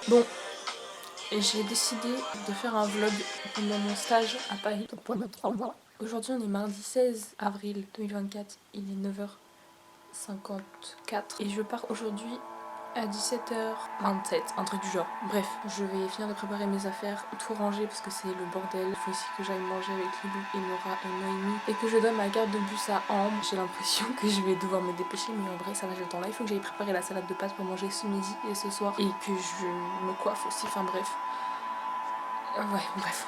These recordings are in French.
Bon, j'ai décidé de faire un vlog pendant mon stage à Paris. Aujourd'hui on est mardi 16 avril 2024, il est 9h54 et je pars aujourd'hui à 17h27, un truc du genre. Bref, je vais finir de préparer mes affaires, tout ranger parce que c'est le bordel. Il faut aussi que j'aille manger avec Lilou et Nora et Noémie et que je donne ma carte de bus à Ambre. J'ai l'impression que je vais devoir me dépêcher, mais en vrai ça va, j'ai le temps. Là il faut que j'aille préparer la salade de pâtes pour manger ce midi et ce soir et que je me coiffe aussi, enfin bref. Ouais, bref.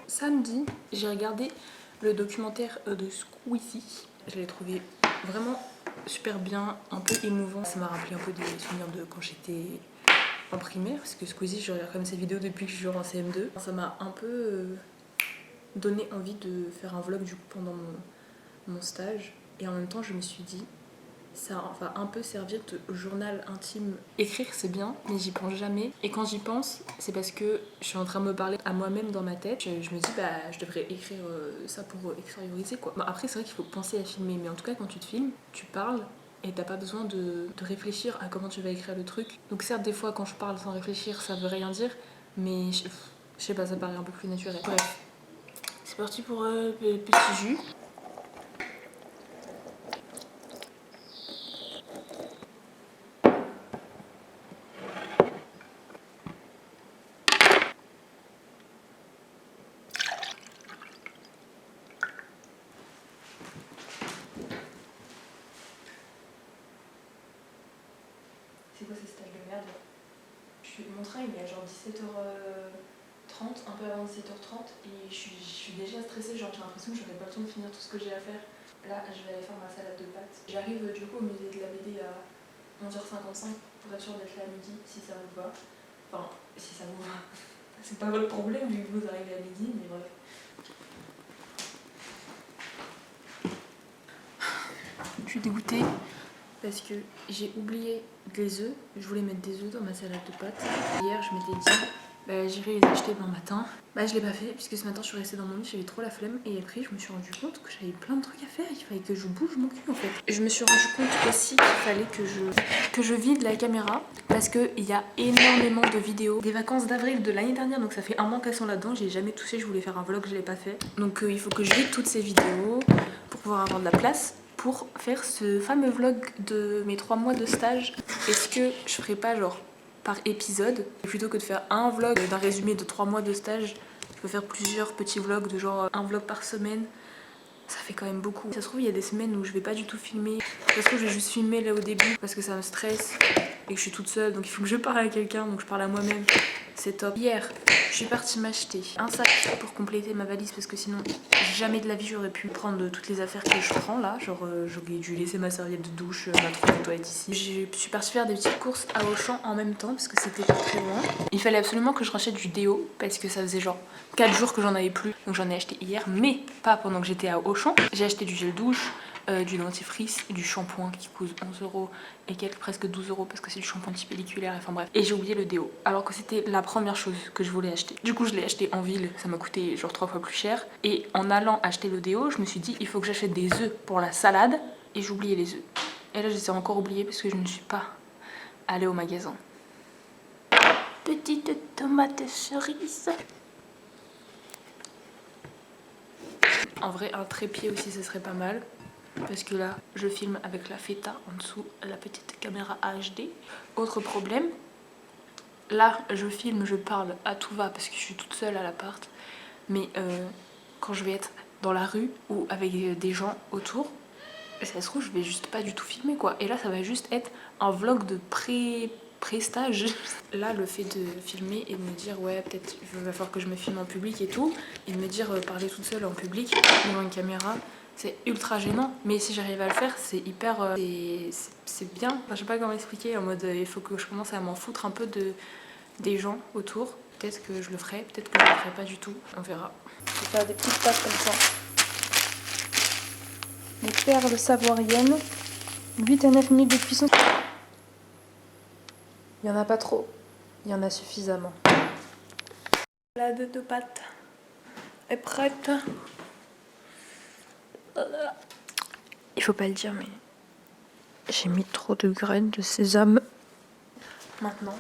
Samedi, j'ai regardé le documentaire de Squeezie. Je l'ai trouvé vraiment super bien, un peu émouvant. Ça m'a rappelé un peu des souvenirs de quand j'étais en primaire, parce que Squeezie, je regarde quand même ses vidéos depuis que je suis en CM2. Ça m'a un peu donné envie de faire un vlog du coup pendant mon stage. Et en même temps, je me suis dit, ça va un peu servir de journal intime. Écrire c'est bien, mais j'y pense jamais. Et quand j'y pense, c'est parce que je suis en train de me parler à moi-même dans ma tête. Je me dis bah je devrais écrire ça pour extérioriser quoi. Bon, après c'est vrai qu'il faut penser à filmer, mais en tout cas quand tu te filmes, tu parles et t'as pas besoin de réfléchir à comment tu vas écrire le truc. Donc certes des fois quand je parle sans réfléchir ça veut rien dire, mais je sais pas, ça paraît un peu plus naturel. Bref, c'est parti pour le petit jus. C'est quoi ces stages de merde? Mon train il est à genre 17h30, un peu avant 17h30 et je suis déjà stressée, genre j'ai l'impression que j'aurai pas le temps de finir tout ce que j'ai à faire. Là je vais aller faire ma salade de pâtes. J'arrive du coup au musée de la BD à 11h55 pour être sûre d'être là à midi si ça vous va. Enfin, si ça vous va. C'est pas votre problème vu que vous arrivez à midi, mais bref. Je suis dégoûtée parce que j'ai oublié des œufs. Je voulais mettre des œufs dans ma salade de pâtes. Hier, je m'étais dit, bah, j'irai les acheter demain matin. Bah, je l'ai pas fait puisque ce matin, je suis restée dans mon lit, j'avais trop la flemme. Et après, je me suis rendu compte que j'avais plein de trucs à faire. Il fallait que je bouge mon cul en fait. Je me suis rendu compte aussi qu'il fallait que je vide la caméra parce qu'il y a énormément de vidéos des vacances d'avril de l'année dernière. Donc ça fait un mois qu'elles sont là-dedans. J'ai jamais touché. Je voulais faire un vlog, je l'ai pas fait. Donc il faut que je vide toutes ces vidéos pour pouvoir avoir de la place pour faire ce fameux vlog de mes 3 mois de stage. Est-ce que je ferais pas genre par épisode, plutôt que de faire un vlog d'un résumé de 3 mois de stage, je peux faire plusieurs petits vlogs de genre un vlog par semaine. Ça fait quand même beaucoup. Ça se trouve il y a des semaines où je vais pas du tout filmer. Ça se trouve je vais juste filmer là au début parce que ça me stresse et que je suis toute seule, donc il faut que je parle à quelqu'un, donc je parle à moi-même. C'est top. Hier, je suis partie m'acheter un sac pour compléter ma valise parce que sinon jamais de la vie j'aurais pu prendre toutes les affaires que je prends là. Genre j'aurais dû laisser ma serviette de douche, ma trousse de toilette ici. Je suis partie faire des petites courses à Auchan en même temps parce que c'était pas très loin. Il fallait absolument que je rachète du déo parce que ça faisait genre 4 jours que j'en avais plus. Donc j'en ai acheté hier, mais pas pendant que j'étais à Auchan. J'ai acheté du gel douche, du dentifrice, du shampoing qui coûte 11€ et quelques, presque 12€ parce que c'est du shampoing anti-pelliculaire, enfin bref. Et j'ai oublié le déo, alors que c'était la première chose que je voulais acheter. Du coup je l'ai acheté en ville, ça m'a coûté genre 3 fois plus cher. Et en allant acheter le déo, je me suis dit il faut que j'achète des œufs pour la salade. Et j'ai oublié les œufs. Et là je les ai encore oubliés parce que je ne suis pas allée au magasin. Petite tomate. tomates cerises. En vrai, un trépied aussi, ce serait pas mal. Parce que là, je filme avec la Feta en dessous, la petite caméra HD. Autre problème, là, je filme, je parle à tout va parce que je suis toute seule à l'appart. Mais quand je vais être dans la rue ou avec des gens autour, ça se trouve, je vais juste pas du tout filmer quoi. Et là, ça va juste être un vlog de pré-stage. Là, le fait de filmer et de me dire, ouais, peut-être il va falloir que je me filme en public et tout, et de me dire, parler toute seule en public devant une caméra, c'est ultra gênant. Mais si j'arrive à le faire, c'est hyper. C'est bien. Enfin, je sais pas comment expliquer, en mode, il faut que je commence à m'en foutre un peu des gens autour. Peut-être que je le ferai, peut-être que je le ferai pas du tout. On verra. Je vais faire des petites pâtes comme ça. Des perles savoiriennes, 8 à 9 minutes de cuisson. Il n'y en a pas trop, il y en a suffisamment. La salade de pâtes est prête. Il faut pas le dire, mais j'ai mis trop de graines de sésame. Maintenant,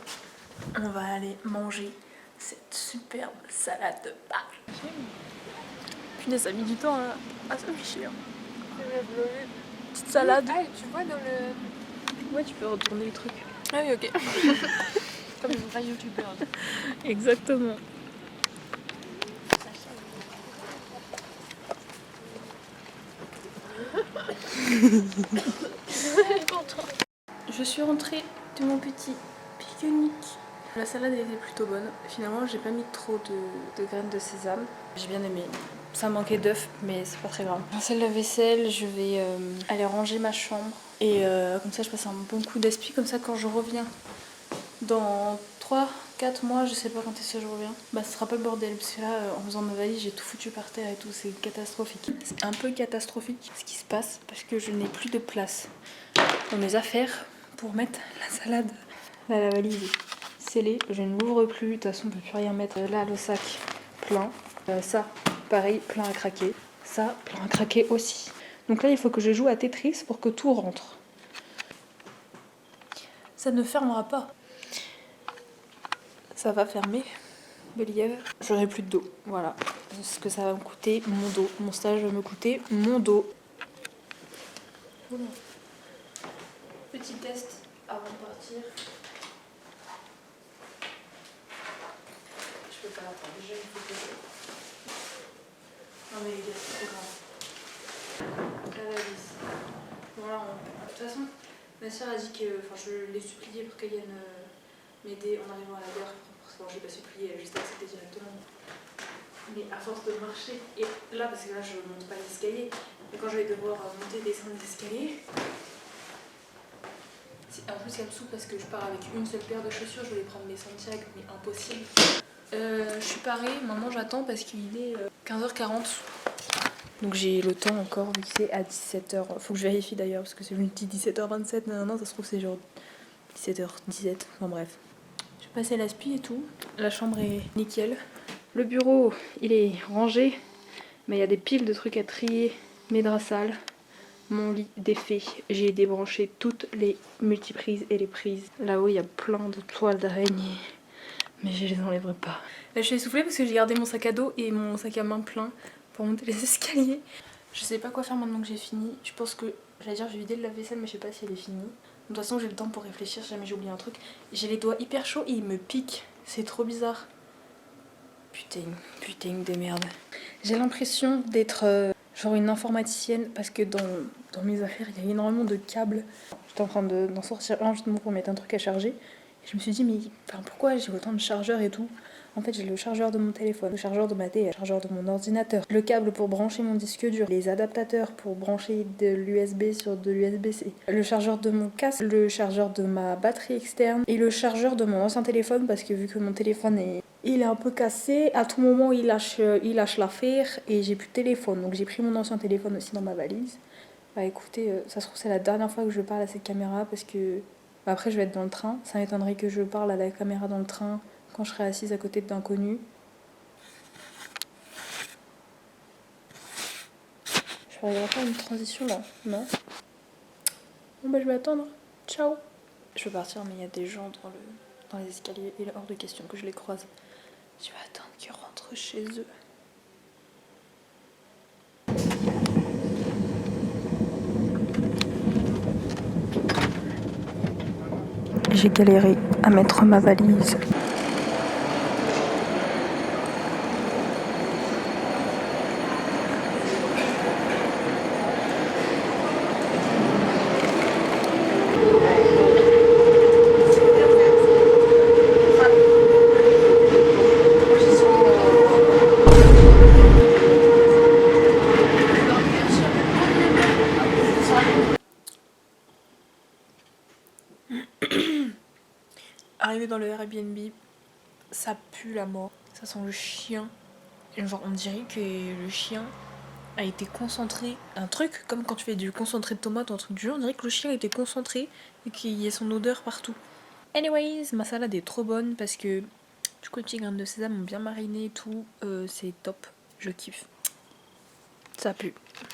on va aller manger cette superbe salade de pâtes. Punaise, ça a mis du temps à s'afficher. Petite salade. Ah, tu vois dans le... Ouais, tu peux retourner le truc. Ah oui, ok. Comme une vraie youtubeur. Exactement. Je suis rentrée de mon petit pique-nique. La salade était plutôt bonne. Finalement, j'ai pas mis trop de graines de sésame. J'ai bien aimé. Ça manquait d'œufs, mais c'est pas très grave. Celle la vaisselle, je vais aller ranger ma chambre. Et comme ça, je passe un bon coup d'esprit. Comme ça, quand je reviens dans 3-4 mois, je sais pas quand est-ce que je reviens, bah ce sera pas le bordel. Parce que là, en faisant ma valise, j'ai tout foutu par terre et tout. C'est catastrophique. C'est un peu catastrophique ce qui se passe parce que je n'ai plus de place dans mes affaires pour mettre la salade. Là, la valise est scellée, je ne l'ouvre plus, de toute façon on peut plus rien mettre. Là, le sac plein, ça pareil, plein à craquer, ça plein à craquer aussi. Donc là, il faut que je joue à Tetris pour que tout rentre. Ça ne fermera pas. Ça va fermer, Beliève. J'aurai plus de dos, voilà. Ce que ça va me coûter, mon dos. Mon stage va me coûter mon dos. Voilà. Petit test avant de partir. Je peux pas attendre, déjà il faut que je... Non mais les gars, c'est trop grave. La valise. Voilà, de toute façon, ma soeur a dit que... Enfin, je l'ai supplié pour qu'elle vienne m'aider en arrivant à la gare. Bon, j'ai pas supplié, elle a juste accepté directement. Mais à force de marcher, et là, parce que là je monte pas l'escalier, mais quand je vais devoir monter et descendre l'escalier, en plus, elle me saoule parce que je pars avec une seule paire de chaussures. Je voulais prendre mes Santiago, mais impossible. Je suis parée. Maintenant, j'attends parce qu'il est 15h40. Donc, j'ai le temps encore, vu que c'est à 17h. Faut que je vérifie d'ailleurs, parce que c'est une petite 17h27. Non, ça se trouve, c'est genre 17h17. Enfin, bref. J'ai passé l'aspi et tout. La chambre est nickel. Le bureau, il est rangé, mais il y a des piles de trucs à trier. Mes draps sales. Mon lit défait, j'ai débranché toutes les multiprises et les prises. Là-haut, il y a plein de toiles d'araignée, mais je les enlèverai pas. Là, je suis essoufflée parce que j'ai gardé mon sac à dos et mon sac à main plein pour monter les escaliers. Je sais pas quoi faire maintenant que j'ai fini. Je pense que, j'allais dire, j'ai vidé le lave-vaisselle, mais je sais pas si elle est finie. De toute façon, j'ai le temps pour réfléchir si jamais j'ai oublié un truc. J'ai les doigts hyper chauds et ils me piquent. C'est trop bizarre. Putain de merde. J'ai l'impression d'être... genre une informaticienne parce que dans mes affaires il y a énormément de câbles. J'étais en train d'en sortir un justement pour mettre un truc à charger. Et je me suis dit mais enfin, pourquoi j'ai autant de chargeurs et tout. En fait j'ai le chargeur de mon téléphone, le chargeur de ma télé, le chargeur de mon ordinateur, le câble pour brancher mon disque dur, les adaptateurs pour brancher de l'USB sur de l'USB-C, le chargeur de mon casque, le chargeur de ma batterie externe et le chargeur de mon ancien téléphone parce que vu que mon téléphone il est un peu cassé, à tout moment il lâche l'affaire et j'ai plus de téléphone. Donc j'ai pris mon ancien téléphone aussi dans ma valise. Bah écoutez, ça se trouve c'est la dernière fois que je parle à cette caméra parce que bah, après je vais être dans le train. Ça m'étonnerait que je parle à la caméra dans le train quand je serai assise à côté d'inconnus. Je vais regarder faire une transition là, non? Bon bah je vais attendre. Ciao. Je veux partir mais il y a des gens dans dans les escaliers. Il est hors de question que je les croise. Je vais attendre qu'ils rentrent chez eux. J'ai galéré à mettre ma valise. Arrivé dans le Airbnb, ça pue la mort. Ça sent le chien. Et genre on dirait que le chien a été concentré. Un truc comme quand tu fais du concentré de tomate ou un truc du genre, on dirait que le chien a été concentré et qu'il y ait son odeur partout. Anyways, ma salade est trop bonne parce que du coup les petits graines de sésame ont bien mariné et tout. C'est top, je kiffe. Ça pue.